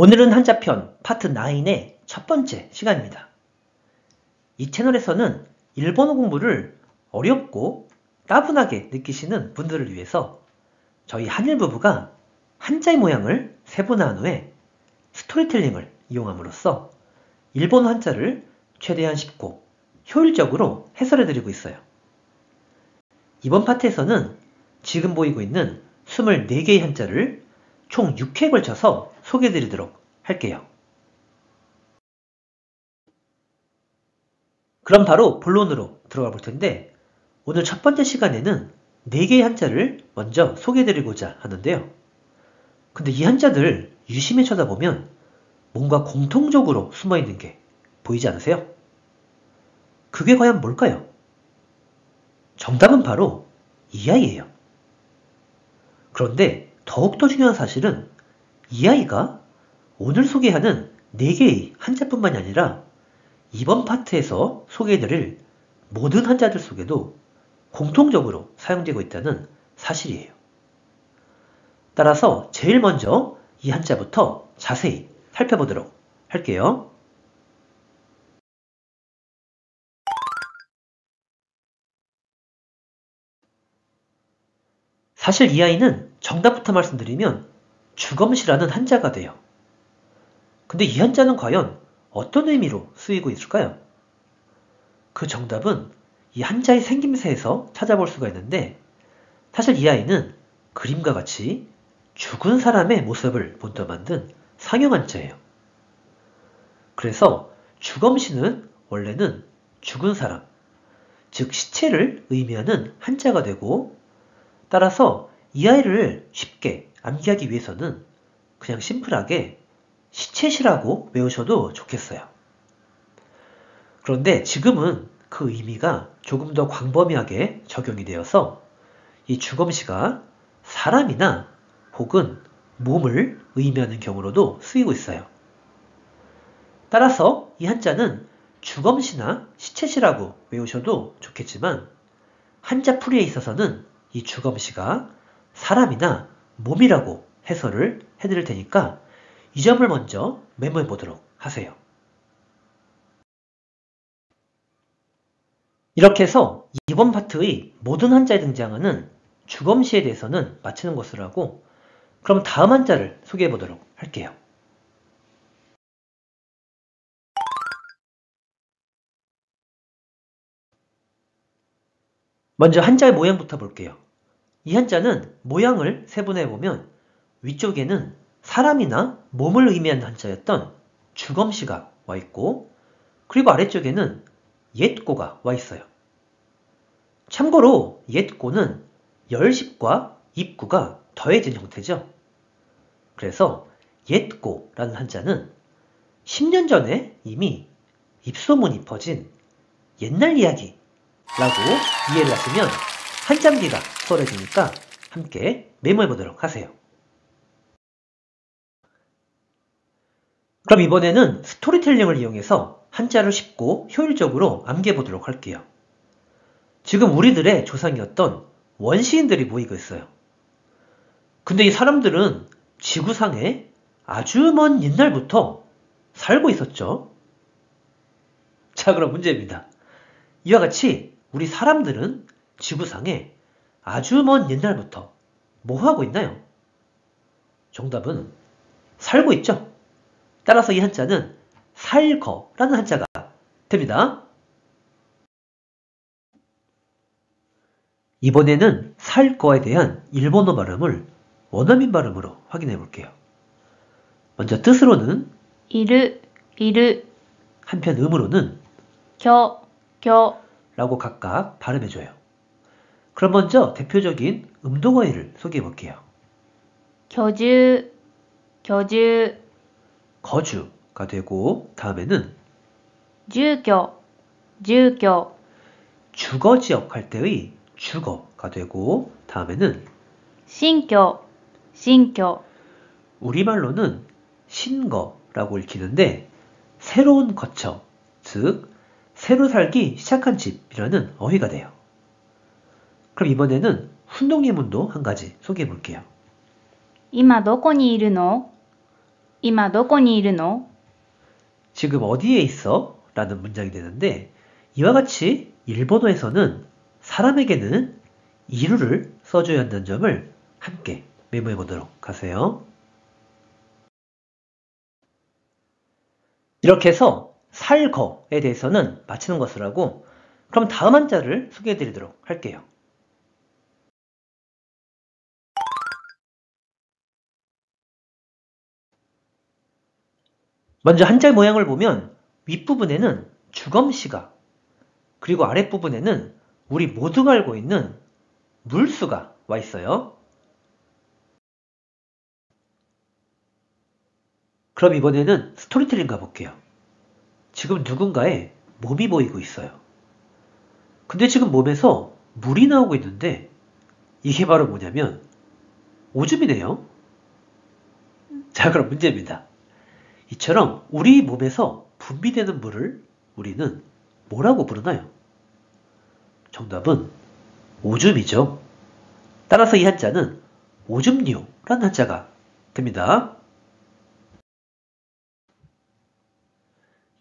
오늘은 한자편 파트 9의 첫 번째 시간입니다. 이 채널에서는 일본어 공부를 어렵고 따분하게 느끼시는 분들을 위해서 저희 한일 부부가 한자의 모양을 세분화한 후에 스토리텔링을 이용함으로써 일본어 한자를 최대한 쉽고 효율적으로 해설해드리고 있어요. 이번 파트에서는 지금 보이고 있는 24개의 한자를 총 6회에 걸쳐서 소개해드리도록 할게요. 그럼 바로 본론으로 들어가 볼 텐데 오늘 첫 번째 시간에는 4개의 한자를 먼저 소개해드리고자 하는데요. 근데 이 한자들 유심히 쳐다보면 뭔가 공통적으로 숨어있는 게 보이지 않으세요? 그게 과연 뭘까요? 정답은 바로 이 아이예요. 그런데 더욱더 중요한 사실은 이 아이가 오늘 소개하는 4개의 한자뿐만이 아니라 이번 파트에서 소개해드릴 모든 한자들 속에도 공통적으로 사용되고 있다는 사실이에요. 따라서 제일 먼저 이 한자부터 자세히 살펴보도록 할게요. 사실 이 아이는 정답부터 말씀드리면 주검시라는 한자가 돼요. 근데 이 한자는 과연 어떤 의미로 쓰이고 있을까요? 그 정답은 이 한자의 생김새에서 찾아볼 수가 있는데 사실 이 아이는 그림과 같이 죽은 사람의 모습을 본떠 만든 상형 한자예요. 그래서 주검시는 원래는 죽은 사람, 즉 시체를 의미하는 한자가 되고 따라서 이 아이를 쉽게 암기하기 위해서는 그냥 심플하게 시체시라고 외우셔도 좋겠어요. 그런데 지금은 그 의미가 조금 더 광범위하게 적용이 되어서 이 주검시가 사람이나 혹은 몸을 의미하는 경우로도 쓰이고 있어요. 따라서 이 한자는 주검시나 시체시라고 외우셔도 좋겠지만 한자풀이에 있어서는 이 주검시가 사람이나 몸이라고 해설을 해드릴 테니까 이 점을 먼저 메모해 보도록 하세요. 이렇게 해서 이번 파트의 모든 한자에 등장하는 주검시에 대해서는 마치는 것으로 하고 그럼 다음 한자를 소개해 보도록 할게요. 먼저 한자의 모양부터 볼게요. 이 한자는 모양을 세분화해 보면 위쪽에는 사람이나 몸을 의미하는 한자였던 주검시가 와 있고 그리고 아래쪽에는 옛고가 와 있어요. 참고로 옛고는 열십과 입구가 더해진 형태죠. 그래서 옛고라는 한자는 10년 전에 이미 입소문이 퍼진 옛날 이야기라고 이해를 하시면 한자암기가 수월해지니까 함께 메모해 보도록 하세요. 그럼 이번에는 스토리텔링을 이용해서 한자를 쉽고 효율적으로 암기해 보도록 할게요. 지금 우리들의 조상이었던 원시인들이 모이고 있어요. 근데 이 사람들은 지구상에 아주 먼 옛날부터 살고 있었죠. 자, 그럼 문제입니다. 이와 같이 우리 사람들은 지구상에 아주 먼 옛날부터 뭐 하고 있나요? 정답은 살고 있죠. 따라서 이 한자는 살거라는 한자가 됩니다. 이번에는 살거에 대한 일본어 발음을 원어민 발음으로 확인해 볼게요. 먼저 뜻으로는 이르, 한편 음으로는 겨, 라고 각각 발음해줘요. 그럼 먼저 대표적인 음동어휘를 소개해 볼게요. 거주가 되고 다음에는 주교 주거지역 할 때의 주거가 되고 다음에는 신교 우리말로는 신거라고 읽히는데 새로운 거처, 즉 새로 살기 시작한 집이라는 어휘가 돼요. 그럼 이번에는 훈동예문도 한 가지 소개해 볼게요. 今どこにいるの?今どこにいるの? 지금 어디에 있어? 라는 문장이 되는데 이와 같이 일본어에서는 사람에게는 이루를 써줘야 한다는 점을 함께 메모해 보도록 하세요. 이렇게 해서 살거에 대해서는 마치는 것을 하고 그럼 다음 한자를 소개해 드리도록 할게요. 먼저 한자 모양을 보면 윗부분에는 주검시가 그리고 아랫부분에는 우리 모두가 알고 있는 물수가 와 있어요. 그럼 이번에는 스토리텔링 가볼게요. 지금 누군가의 몸이 보이고 있어요. 근데 지금 몸에서 물이 나오고 있는데 이게 바로 뭐냐면 오줌이네요. 자, 그럼 문제입니다. 이처럼 우리 몸에서 분비되는 물을 우리는 뭐라고 부르나요? 정답은 오줌이죠. 따라서 이 한자는 오줌류라는 한자가 됩니다.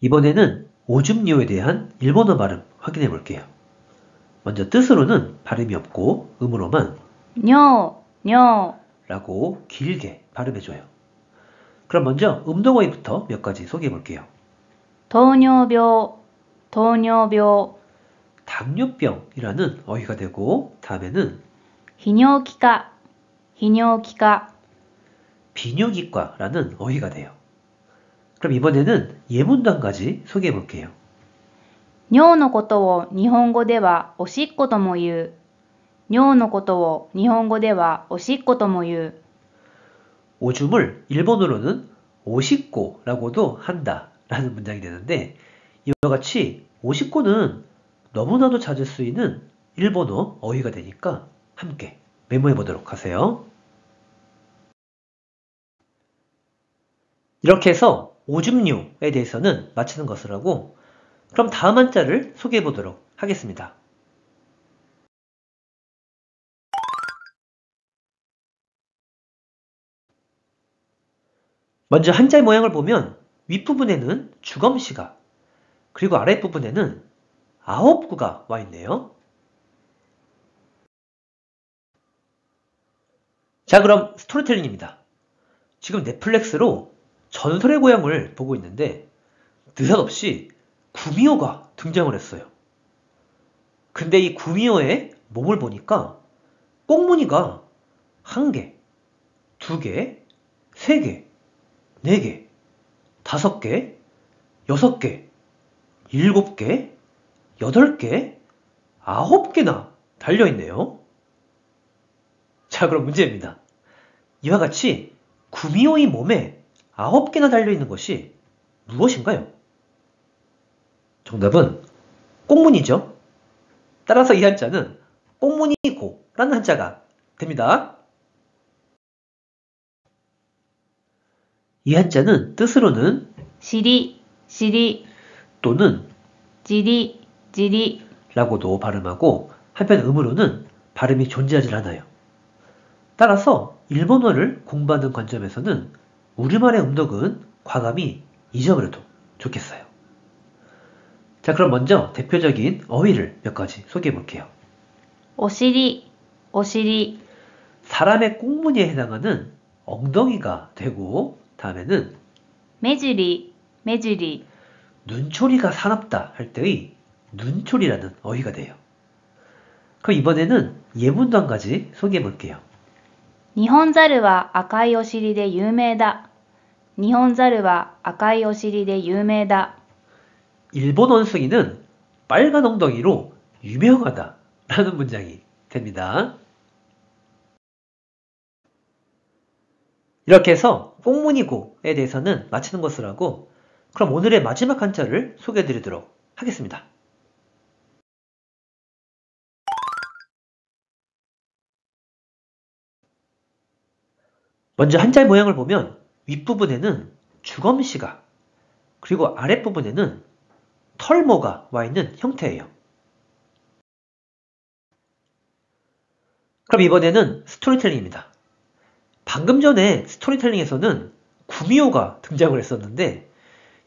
이번에는 오줌류에 대한 일본어 발음 확인해 볼게요. 먼저 뜻으로는 발음이 없고 음으로만 뇨, 뇨, 라고 길게 발음해줘요. 그럼 먼저 음동어휘부터 몇 가지 소개해 볼게요. 糖尿病、糖尿病、 당뇨병이라는 어휘가 되고 다음에는 泌尿器科、泌尿器科、 비뇨기과라는 어휘가 돼요. 그럼 이번에는 예문도 한 가지 소개해 볼게요. 尿のことを日本語ではおしっことも言う。尿のことを日本語ではおしっことも言う。 오줌을 일본어로는 오시꼬라고도 한다라는 문장이 되는데 이와 같이 오시꼬는 너무나도 자주 쓰이는 일본어 어휘가 되니까 함께 메모해 보도록 하세요. 이렇게 해서 오줌류에 대해서는 마치는 것을 하고 그럼 다음 한자를 소개해 보도록 하겠습니다. 먼저 한자의 모양을 보면 윗부분에는 주검시가 그리고 아랫부분에는 아홉구가 와 있네요. 자, 그럼 스토리텔링입니다. 지금 넷플릭스로 전설의 고향을 보고 있는데 느닷없이 구미호가 등장을 했어요. 근데 이 구미호의 몸을 보니까 꽁무니가 1개, 2개, 3개, 4개, 5개, 6개, 7개, 8개, 9개나 달려있네요. 자, 그럼 문제입니다. 이와 같이 구미호의 몸에 9개나 달려있는 것이 무엇인가요? 정답은 꽁무니죠. 따라서 이 한자는 꽁무니고라는 한자가 됩니다. 이 한자는 뜻으로는 尻、尻、 또는 じり、じり、 라고도 발음하고 한편 음으로는 발음이 존재하지 않아요. 따라서 일본어를 공부하는 관점에서는 우리말의 음독은 과감히 잊어버려도 좋겠어요. 자, 그럼 먼저 대표적인 어휘를 몇 가지 소개해 볼게요. お尻、お尻、 사람의 꽁무니에 해당하는 엉덩이가 되고 다음에는 目尻、目尻、 눈초리가 사납다 할 때의 눈초리라는 어휘가 돼요. 그럼 이번에는 예문도 한 가지 소개해 볼게요. 日本ザルは赤いお尻で有名だ。日本ザルは赤いお尻で有名だ。 일본 원숭이는 빨간 엉덩이로 유명하다 라는 문장이 됩니다. 이렇게 해서 꽁무니고에 대해서는 마치는 것을 하고 그럼 오늘의 마지막 한자를 소개해 드리도록 하겠습니다. 먼저 한자의 모양을 보면 윗부분에는 주검시가 그리고 아랫부분에는 털모가 와 있는 형태예요. 그럼 이번에는 스토리텔링입니다. 방금 전에 스토리텔링에서는 구미호가 등장을 했었는데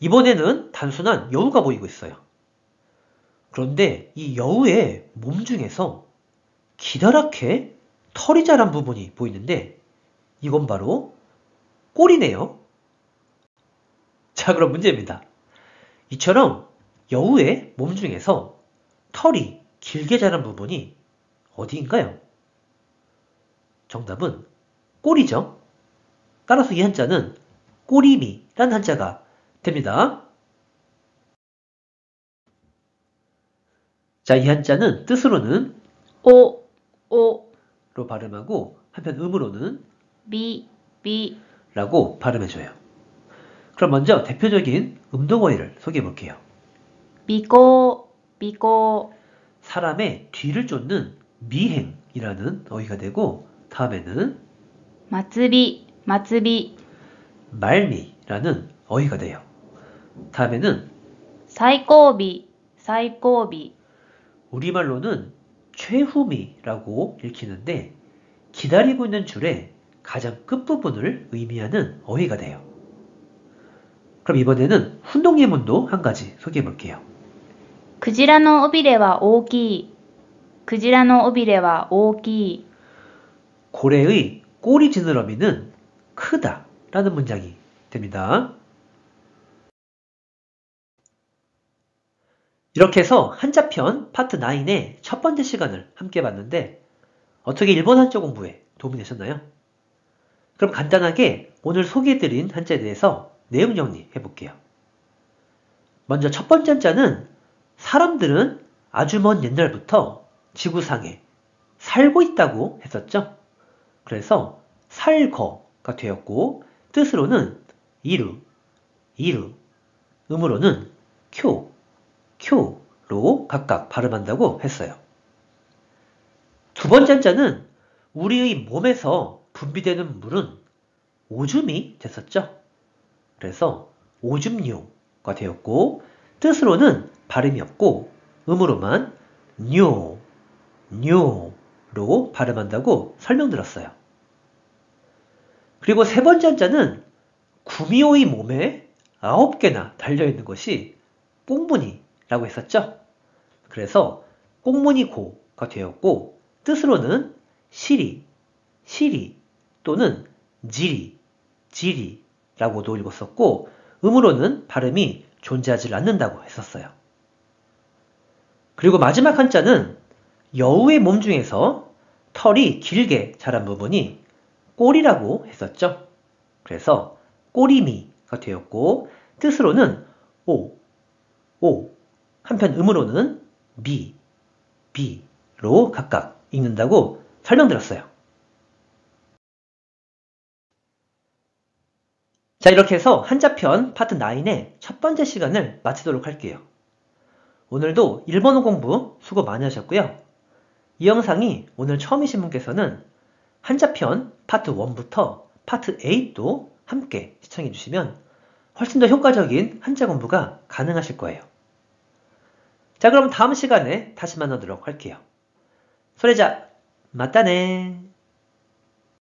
이번에는 단순한 여우가 보이고 있어요. 그런데 이 여우의 몸 중에서 기다랗게 털이 자란 부분이 보이는데 이건 바로 꼬리네요. 자, 그럼 문제입니다. 이처럼 여우의 몸 중에서 털이 길게 자란 부분이 어디인가요? 정답은 꼬리죠. 따라서 이 한자는 꼬리미라는 한자가 됩니다. 자, 이 한자는 뜻으로는 오, 로 발음하고 한편 음으로는 비, 라고 발음해줘요. 그럼 먼저 대표적인 음동어휘를 소개해 볼게요. 비고, 사람의 뒤를 쫓는 미행이라는 어휘가 되고 다음에는 마츠비, 말미라는 어휘가 돼요. 다음에는 사이코비, 우리말로는 최후미라고 읽히는데 기다리고 있는 줄의 가장 끝부분을 의미하는 어휘가 돼요. 그럼 이번에는 훈동예문도 한 가지 소개해 볼게요. クジラの尾びれは大きい。クジラの尾びれは大きい。 고래의 꼬리 지느러미는 크다 라는 문장이 됩니다. 이렇게 해서 한자편 파트 9의 첫 번째 시간을 함께 봤는데 어떻게 일본 한자 공부에 도움이 되셨나요? 그럼 간단하게 오늘 소개해드린 한자에 대해서 내용 정리해 볼게요. 먼저 첫 번째 한자는 사람들은 아주 먼 옛날부터 지구상에 살고 있다고 했었죠. 그래서 살거가 되었고 뜻으로는 이루, 음으로는 쿄로 각각 발음한다고 했어요. 두 번째 한자는 우리의 몸에서 분비되는 물은 오줌이 됐었죠. 그래서 오줌뇨가 되었고 뜻으로는 발음이 없고 음으로만 뇨로 발음한다고 설명드렸어요. 그리고 세 번째 한자는 구미호의 몸에 9개나 달려있는 것이 꽁무니라고 했었죠. 그래서 꽁무니고가 되었고 뜻으로는 시리 또는 지리라고도 읽었었고 음으로는 발음이 존재하지 않는다고 했었어요. 그리고 마지막 한자는 여우의 몸 중에서 털이 길게 자란 부분이 꼬리라고 했었죠. 그래서 꼬리미가 되었고 뜻으로는 오, 한편 음으로는 비로 각각 읽는다고 설명드렸어요. 자, 이렇게 해서 한자편 파트 9의 첫 번째 시간을 마치도록 할게요. 오늘도 일본어 공부 수고 많이 하셨고요. 이 영상이 오늘 처음이신 분께서는 한자편 파트 1부터 파트 8도 함께 시청해 주시면 훨씬 더 효과적인 한자 공부가 가능하실 거예요. 자, 그럼 다음 시간에 다시 만나도록 할게요. 소래자, 맞다네.